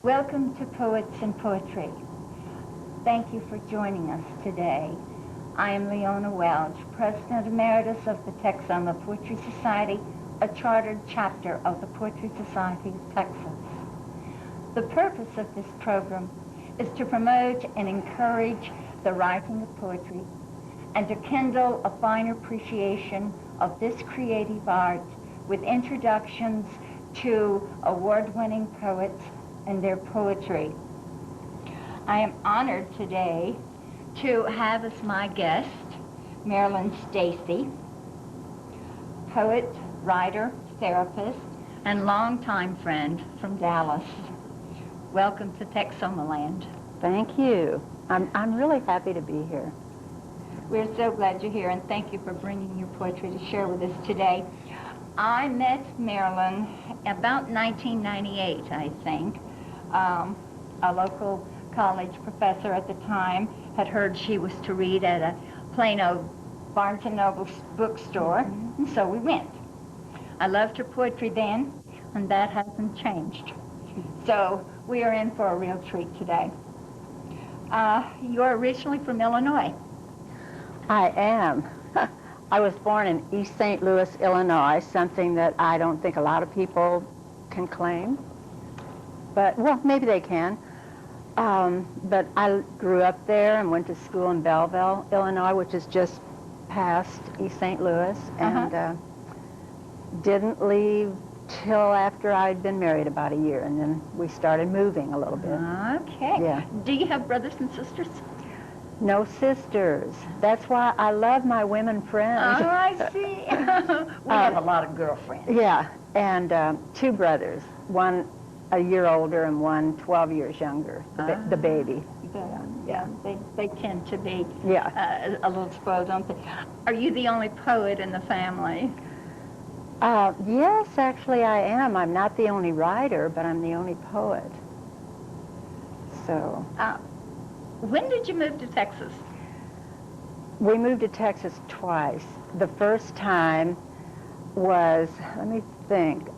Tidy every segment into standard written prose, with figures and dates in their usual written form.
Welcome to Poets and Poetry. Thank you for joining us today. I am Leona Welch, President Emeritus of the Texoma Poetry Society, a chartered chapter of the Poetry Society of Texas. The purpose of this program is to promote and encourage the writing of poetry and to kindle a fine appreciation of this creative art with introductions to award-winning poets and their poetry. I am honored today to have as my guest Marilyn Stacy, poet, writer, therapist, and longtime friend from Dallas. Welcome to Texoma land. Thank you. I'm really happy to be here. We're so glad you're here, and thank you for bringing your poetry to share with us today. I met Marilyn about 1998, I think. A local college professor at the time had heard she was to read at a Plano Barnes & Noble bookstore, and so we went. I loved her poetry then, and that hasn't changed. So we are in for a real treat today. You're originally from Illinois. I am. I was born in East St. Louis, Illinois, something that I don't think a lot of people can claim. But, well, maybe they can. But I grew up there and went to school in Belleville, Illinois, which is just past East St. Louis, and didn't leave till after I'd been married about a year, and then we started moving a little bit. Okay. Yeah. Do you have brothers and sisters? No sisters. That's why I love my women friends. Oh, I see. We have a lot of girlfriends. Yeah, and two brothers, one a year older and one 12 years younger, the baby. Yeah, they tend to be Yeah. a little spoiled, don't they? Are you the only poet in the family? Yes, actually I am. I'm not the only writer, but I'm the only poet. So. When did you move to Texas? We moved to Texas twice. The first time was, let me think,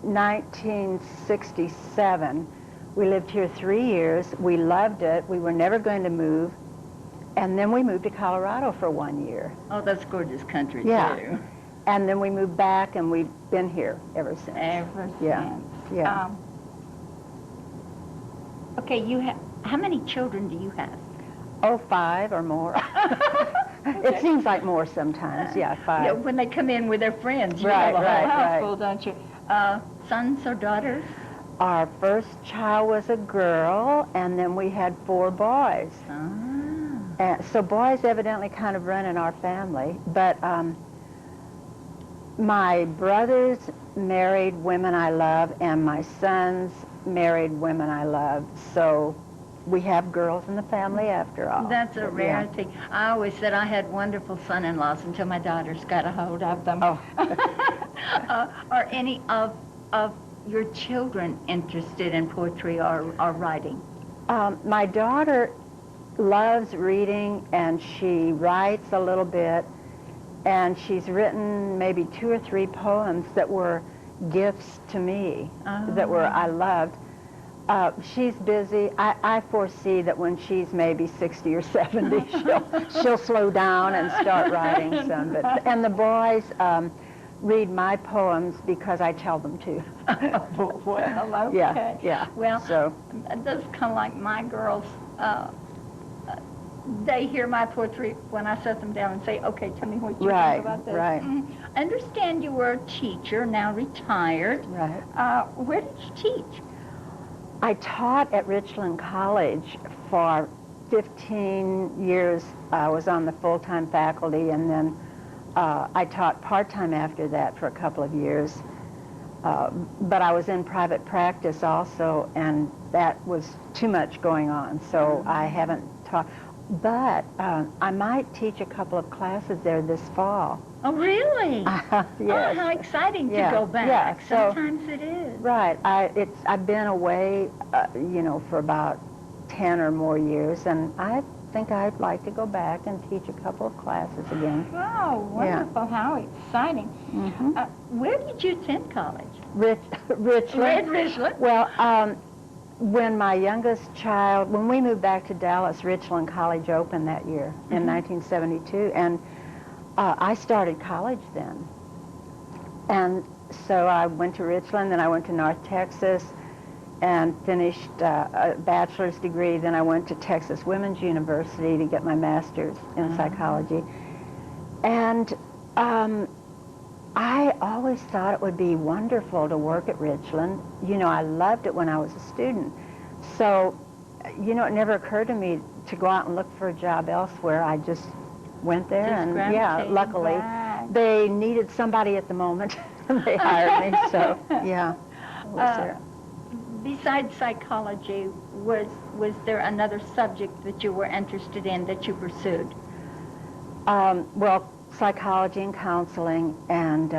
1967. We lived here 3 years. We loved it. We were never going to move. And then we moved to Colorado for 1 year. Oh, that's gorgeous country, Yeah. too. And then we moved back, and we've been here ever since. Ever Yeah. since. Yeah. Okay, how many children do you have? Oh, 5 or more. It seems like more sometimes. Yeah, 5. Yeah, when they come in with their friends, you Right, have a whole right, right. household, don't you? Sons or daughters? Our first child was a girl, and then we had 4 boys. So boys evidently kind of run in our family. But my brothers married women I love, and my sons married women I love. So we have girls in the family after all. That's a rarity. Yeah. I always said I had wonderful son-in-laws until my daughters got a hold of them. Oh. Are any of your children interested in poetry or writing? My daughter loves reading, and she writes a little bit, and she's written maybe 2 or 3 poems that were gifts to me, that I loved. She's busy. I foresee that when she's maybe 60 or 70, she'll slow down and start writing some. And the boys read my poems because I tell them to. Well, okay. Yeah, yeah. Well, so that's kind of like my girls. They hear my poetry when I set them down and say, okay, tell me what you think about this. Right. I understand you were a teacher, now retired. Right. Where did you teach? I taught at Richland College for 15 years. I was on the full-time faculty, and then I taught part-time after that for a couple of years. But I was in private practice also, and that was too much going on, so I haven't taught. But I might teach a couple of classes there this fall. Oh, really? Yes. Oh, how exciting to go back. Yeah, so, sometimes it is. Right. I've been away, for about 10 or more years, and I think I'd like to go back and teach a couple of classes again. Oh, wonderful. Yeah. How exciting. Mm-hmm. Where did you attend college? Richland. Richland. Well, when my youngest child, when we moved back to Dallas, Richland College opened that year in 1972, and I started college then. And so I went to Richland, then I went to North Texas and finished a bachelor's degree. Then I went to Texas Women's University to get my master's in psychology. And I always thought it would be wonderful to work at Richland. You know, I loved it when I was a student. So, you know, it never occurred to me to go out and look for a job elsewhere. I just went there, and yeah, luckily they needed somebody at the moment. They hired me, so yeah. I was there. Besides psychology, was there another subject that you were interested in that you pursued? Well, psychology and counseling, and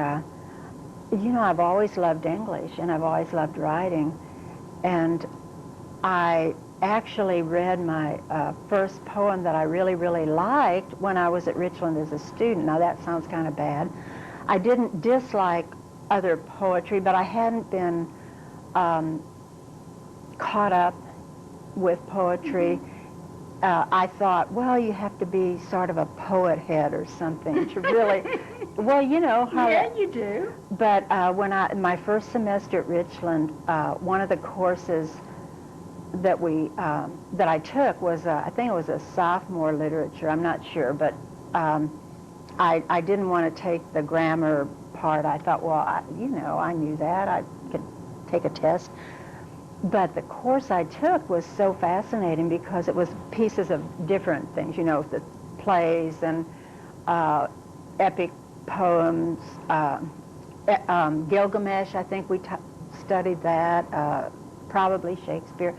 you know, I've always loved English, and I've always loved writing, and I actually read my first poem that I really, really liked when I was at Richland as a student. Now that sounds kind of bad. I didn't dislike other poetry, but I hadn't been caught up with poetry. I thought, well, you have to be sort of a poet head or something to really, well, you know how. Yeah, you do. But when my first semester at Richland, one of the courses that I took was, I think it was a sophomore literature, I'm not sure, but I didn't want to take the grammar part. I thought, well, you know, I knew that. I could take a test. But the course I took was so fascinating because it was pieces of different things, you know, the plays and epic poems. Gilgamesh, I think we studied that, probably Shakespeare.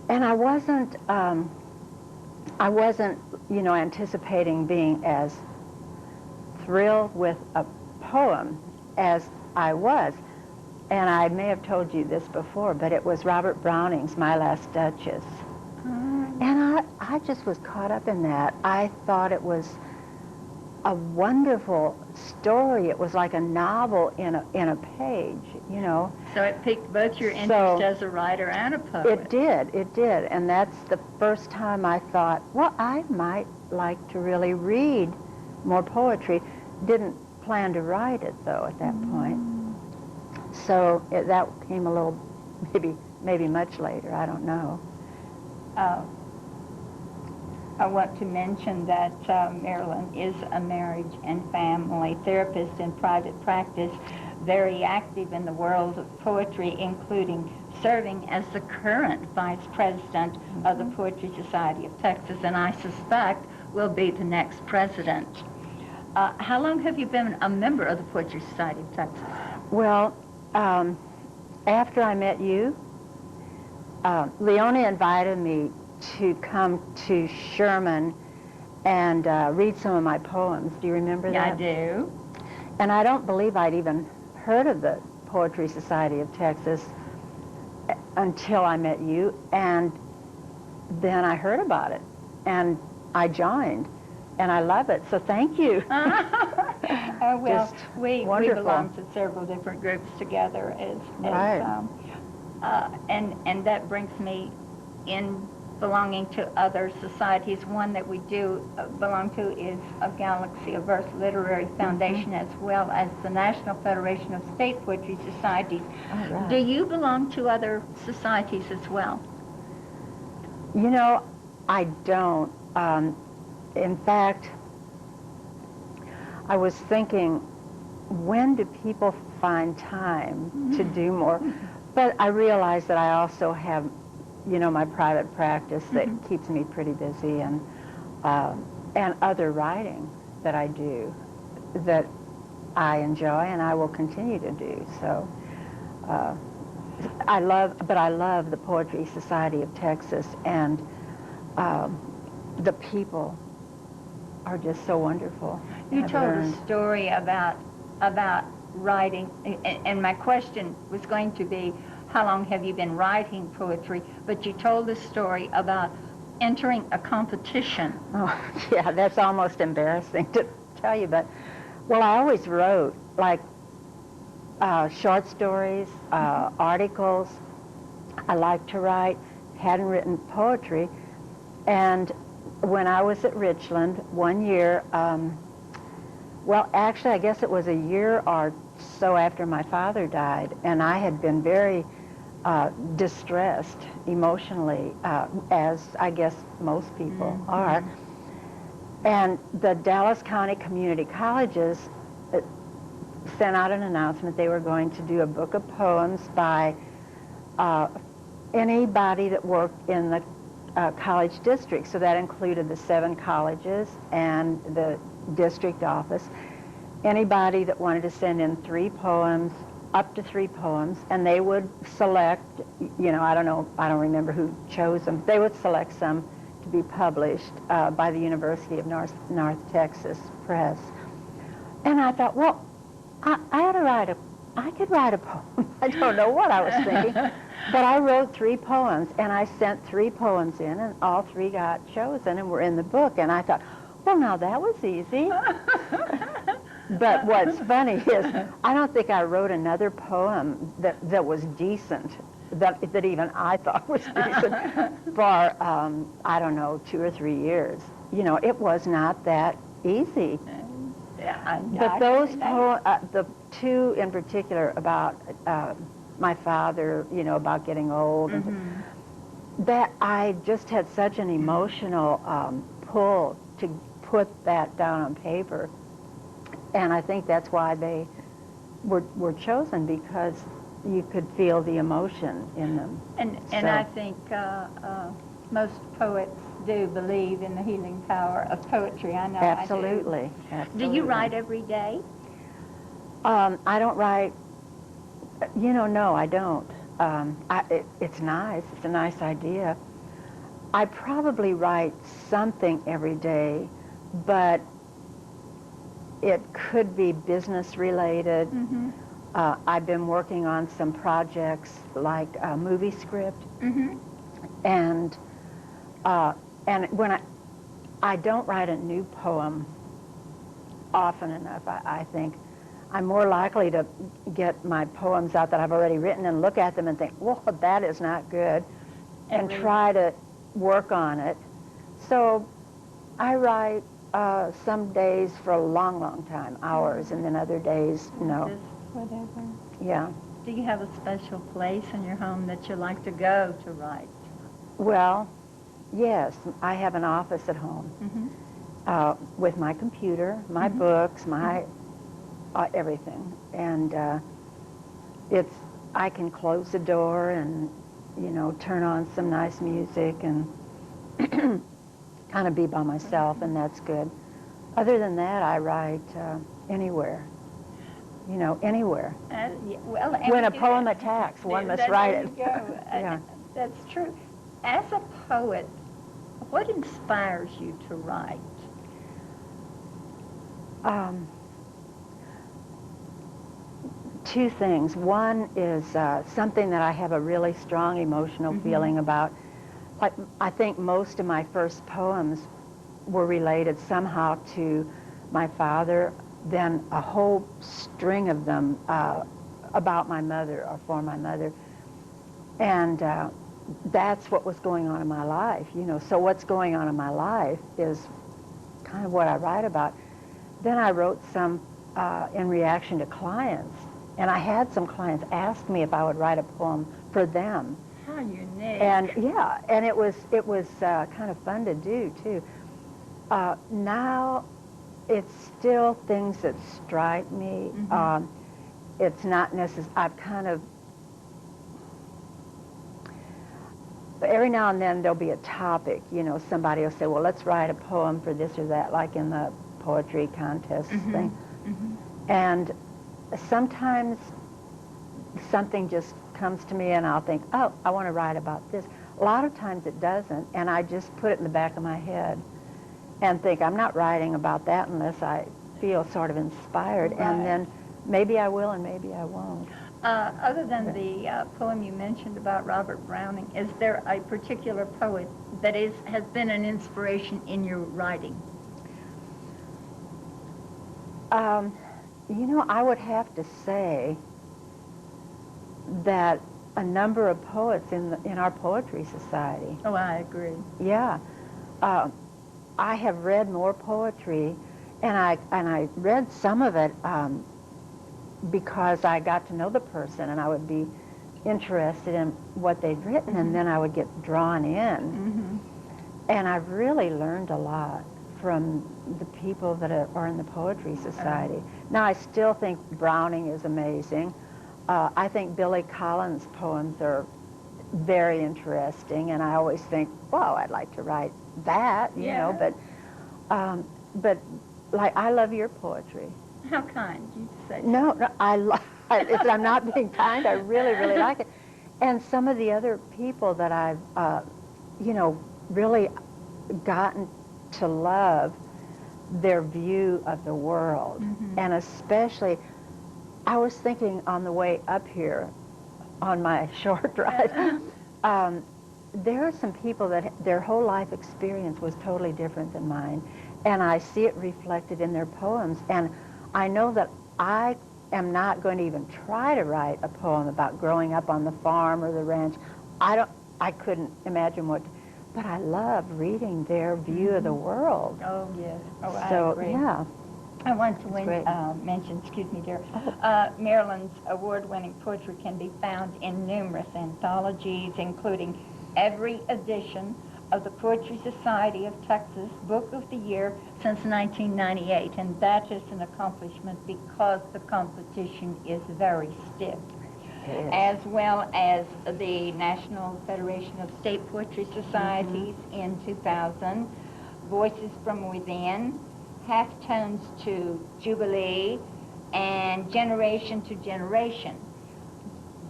And I wasn't, you know, anticipating being as thrilled with a poem as I was. And I may have told you this before, but it was Robert Browning's My Last Duchess. And I just was caught up in that. I thought it was a wonderful story. It was like a novel in a page, you know. So it piqued both your interest as a writer and a poet. It did. And that's the first time I thought, well, I might like to really read more poetry. Didn't plan to write it, though, at that point. So that came a little, maybe much later, I don't know. I want to mention that Marilyn is a marriage and family therapist in private practice, very active in the world of poetry, including serving as the current vice president of the Poetry Society of Texas, and I suspect will be the next president. How long have you been a member of the Poetry Society of Texas? Well, after I met you, Leona invited me to come to Sherman and read some of my poems. Do you remember that? Yeah, I do. And I don't believe I'd even heard of the Poetry Society of Texas until I met you, and then I heard about it, and I joined, and I love it, so thank you. Well, we belong to several different groups together, and that brings me in belonging to other societies. One that we do belong to is a Galaxy of Verse Literary Foundation, as well as the National Federation of State Poetry Societies. Right. Do you belong to other societies as well? You know, I don't. In fact, I was thinking, when do people find time to do more? But I realized that I also have, you know, my private practice that keeps me pretty busy, and other writing that I do that I enjoy and I will continue to do. So I love the Poetry Society of Texas, and the people are just so wonderful. You told a story about writing, and my question was going to be, how long have you been writing poetry? But you told a story about entering a competition. Oh, yeah, that's almost embarrassing to tell you, but, well, I always wrote, like, short stories, articles. I like to write. Hadn't written poetry. And when I was at Richland one year, well, actually, I guess it was a year or so after my father died, and I had been very distressed emotionally, as I guess most people are. And the Dallas County Community Colleges sent out an announcement they were going to do a book of poems by anybody that worked in the college district. So that included the 7 colleges and the district office. Anybody that wanted to send in 3 poems, up to 3 poems, and they would select, you know, I don't remember who chose them. They would select some to be published by the University of North Texas Press. And I thought, well, I could write a poem. I don't know what I was thinking, but I wrote 3 poems, and I sent 3 poems in, and all 3 got chosen and were in the book. And I thought, well, now that was easy. But what's funny is I don't think I wrote another poem that was decent, that even I thought was decent, for, I don't know, 2 or 3 years. You know, it was not that easy. Yeah, But those the 2 in particular about my father, you know, about getting old, and that I just had such an emotional pull to put that down on paper. And I think that's why they were chosen, because you could feel the emotion in them. And I think most poets do believe in the healing power of poetry. I know Absolutely. I do. Absolutely. Do you write every day? I don't write, you know, no, I don't. It's nice. It's a nice idea. I probably write something every day, but it could be business related. I've been working on some projects like a movie script, and when I don't write a new poem often enough, I think I'm more likely to get my poems out that I've already written and look at them and think, well, that is not good, and try to work on it. So I write some days for a long, long time, hours, and then other days, no. Just whatever. Yeah. Do you have a special place in your home that you like to go to write? Well, yes, I have an office at home with my computer, my books, my everything, and I can close the door and, you know, turn on some nice music and kind of be by myself, and that's good. Other than that, I write anywhere, you know, anywhere. Well, when a poem attacks, one must write it. Yeah. That's true. As a poet, what inspires you to write? 2 things. One is something that I have a really strong emotional feeling about. Like, I think most of my first poems were related somehow to my father, then a whole string of them about my mother or for my mother. And that's what was going on in my life, you know. So what's going on in my life is kind of what I write about. Then I wrote some in reaction to clients. And I had some clients ask me if I would write a poem for them. How unique. And yeah, and it was kind of fun to do too. Now, it's still things that strike me. It's not necessarily. I've kind of. Every now and then there'll be a topic. You know, somebody will say, "Well, let's write a poem for this or that," like in the poetry contest thing. And sometimes something just comes to me and I'll think, oh, I want to write about this. A lot of times it doesn't, and I just put it in the back of my head and think, I'm not writing about that unless I feel sort of inspired, and then maybe I will and maybe I won't. Other than the poem you mentioned about Robert Browning, is there a particular poet that has been an inspiration in your writing? You know, I would have to say that a number of poets in our poetry society. Oh, I agree. Yeah. I have read more poetry, and I read some of it because I got to know the person, and I would be interested in what they'd written, and then I would get drawn in. And I've really learned a lot from the people that are in the Poetry Society. Now, I still think Browning is amazing. I think Billy Collins' poems are very interesting, and I always think, wow, I'd like to write that, you know, but like, I love your poetry. How kind you say. No, I'm not being kind. I really, really like it. And some of the other people that I've, you know, really gotten to love their view of the world. And especially, I was thinking on the way up here on my short ride, there are some people that their whole life experience was totally different than mine. And I see it reflected in their poems. And I know that I am not going to even try to write a poem about growing up on the farm or the ranch. I couldn't imagine what, but I love reading their view of the world. Oh, yes. Oh, So, I agree. yeah. I want to great. mention, excuse me, dear, Marilyn's award-winning poetry can be found in numerous anthologies, including every edition of the Poetry Society of Texas Book of the Year since 1998, and that is an accomplishment because the competition is very stiff, as well as the National Federation of State Poetry Societies in 2000, Voices from Within, Half Tones to Jubilee, and Generation to Generation.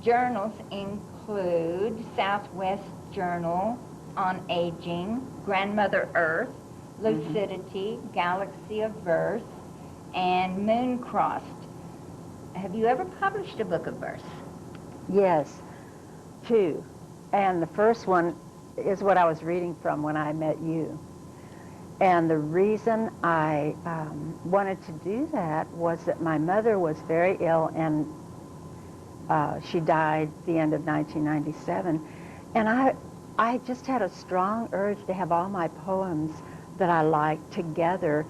Journals include Southwest Journal on Aging, Grandmother Earth, Lucidity, Galaxy of Verse, and Moon Crossed. Have you ever published a book of verse? Yes, 2. And the first one is what I was reading from when I met you. And the reason I wanted to do that was that my mother was very ill, and she died the end of 1997. And I just had a strong urge to have all my poems that I liked together.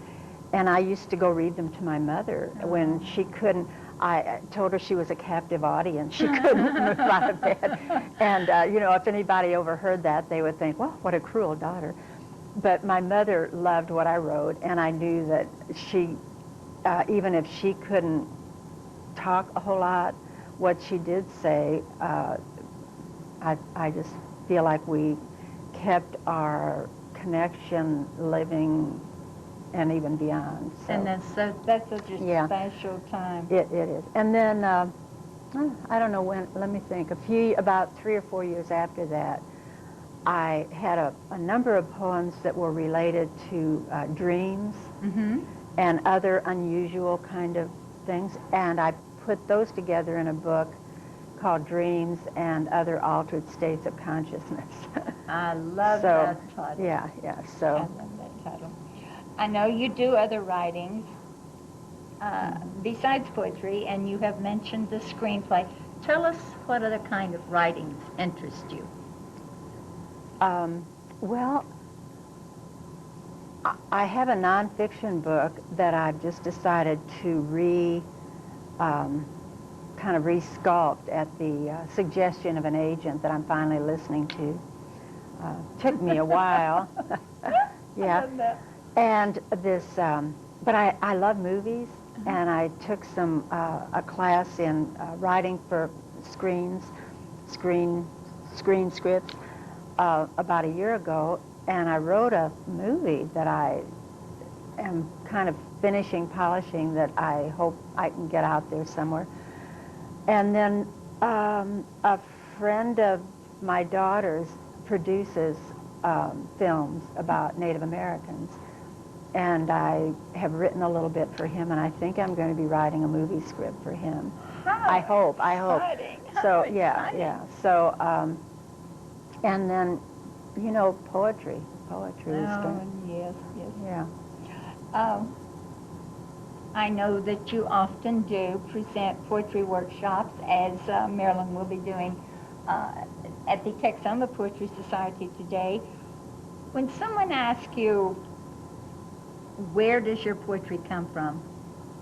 And I used to go read them to my mother when she couldn't. I told her she was a captive audience. She couldn't move out of bed. And, you know, if anybody overheard that, they would think, well, what a cruel daughter. But my mother loved what I wrote, and I knew that she, even if she couldn't talk a whole lot, what she did say, I just feel like we kept our connection living and even beyond. So. And that's such a special time. It is. And then, I don't know when, let me think, about 3 or 4 years after that, I had a number of poems that were related to dreams and other unusual kind of things, and I put those together in a book called Dreams and Other Altered States of Consciousness. I love that title. Yeah, so. I love that title. I know you do other writings besides poetry, and you have mentioned the screenplay. Tell us what other kind of writings interest you. Well, I have a nonfiction book that I've just decided to kind of re-sculpt at the suggestion of an agent that I'm finally listening to. Took me a while. Yeah. I love that. And this, but I love movies, and I took a class in writing for screen scripts about a year ago, and I wrote a movie that I am kind of polishing, that I hope I can get out there somewhere. And then a friend of my daughter's produces films about Native Americans, and I have written a little bit for him, and I think I'm going to be writing a movie script for him. I hope. So yeah. So and then, you know, poetry is good. Yes. Yeah. I know that you often do present poetry workshops, as Marilyn will be doing at the Texoma Poetry Society today. When someone asks you, where does your poetry come from,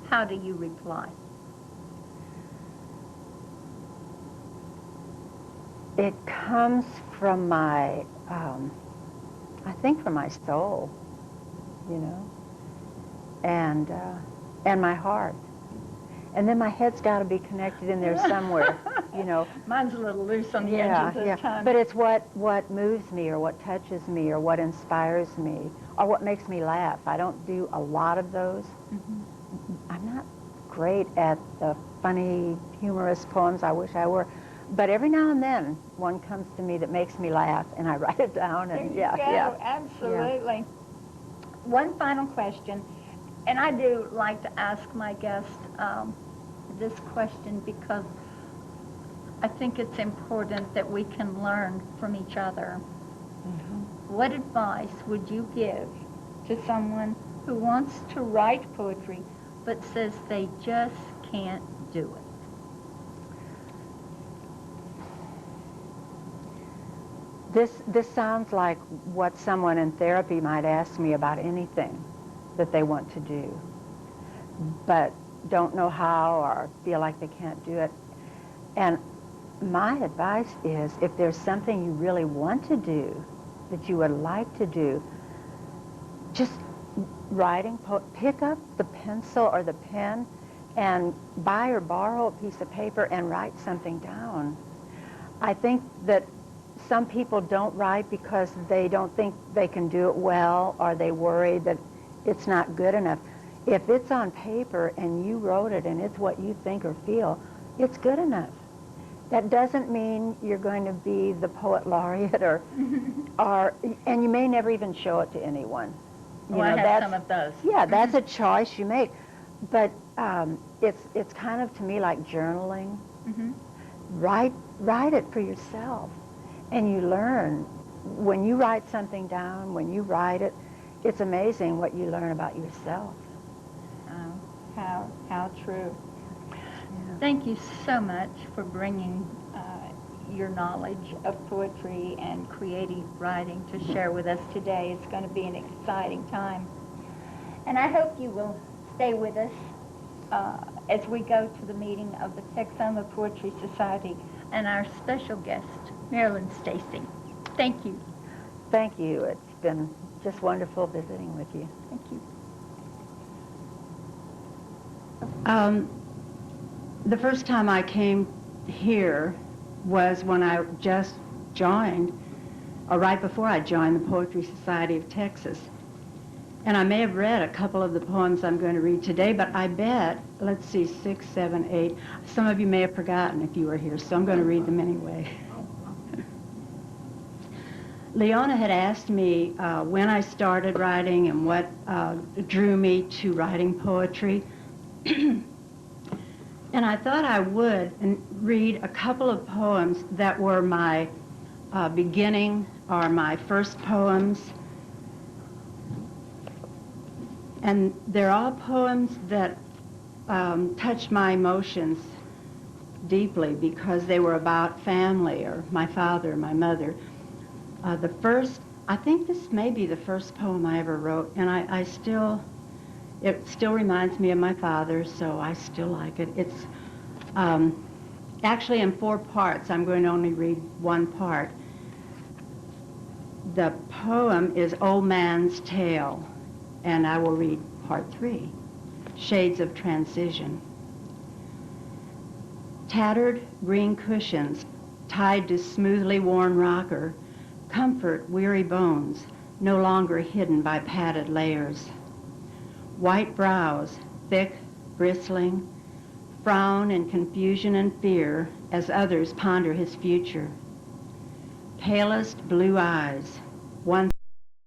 how do you reply? It comes from my, I think from my soul, you know, and my heart. And then my head's got to be connected in there somewhere, you know. Mine's a little loose on the edges at times. But it's what moves me or what touches me or what inspires me or what makes me laugh. I don't do a lot of those. Mm-hmm. I'm not great at the funny, humorous poems. I wish I were. But every now and then, one comes to me that makes me laugh, and I write it down. And there you go. Absolutely. Yeah. One final question, and I do like to ask my guests this question because I think it's important that we can learn from each other. Mm-hmm. What advice would you give to someone who wants to write poetry but says they just can't do it? This sounds like what someone in therapy might ask me about anything that they want to do, but don't know how or feel like they can't do it. And my advice is, if there's something you really want to do, that you would like to do, just writing, pick up the pencil or the pen and buy or borrow a piece of paper and write something down. I think that some people don't write because they don't think they can do it well, or they worry that it's not good enough. If it's on paper and you wrote it and it's what you think or feel, it's good enough. That doesn't mean you're going to be the poet laureate and you may never even show it to anyone. You know, I have some of those. Yeah, that's a choice you make. But it's kind of, to me, like journaling. Mm-hmm. Write it for yourself. And you learn. When you write something down, when you write it, it's amazing what you learn about yourself. How true. Yeah. Thank you so much for bringing your knowledge of poetry and creative writing to share with us today. It's going to be an exciting time. And I hope you will stay with us as we go to the meeting of the Texoma Poetry Society and our special guest, Marilyn Stacy. Thank you. Thank you. It's been just wonderful visiting with you. Thank you. The first time I came here was when I just joined, or right before I joined the Poetry Society of Texas. And I may have read a couple of the poems I'm going to read today, but I bet, let's see, 6, 7, 8, some of you may have forgotten if you were here, so I'm going to read them anyway. Leona had asked me when I started writing and what drew me to writing poetry. And I thought I would read a couple of poems that were my beginning or my first poems. And they're all poems that touched my emotions deeply because they were about family or my father, my mother. The first, I think this may be the first poem I ever wrote, and it still reminds me of my father, so I still like it. It's actually in 4 parts. I'm going to only read one part. The poem is Old Man's Tale, and I will read part 3, Shades of Transition. Tattered green cushions tied to smoothly worn rocker comfort weary bones no longer hidden by padded layers. White brows, thick, bristling, frown in confusion and fear as others ponder his future. Palest blue eyes, one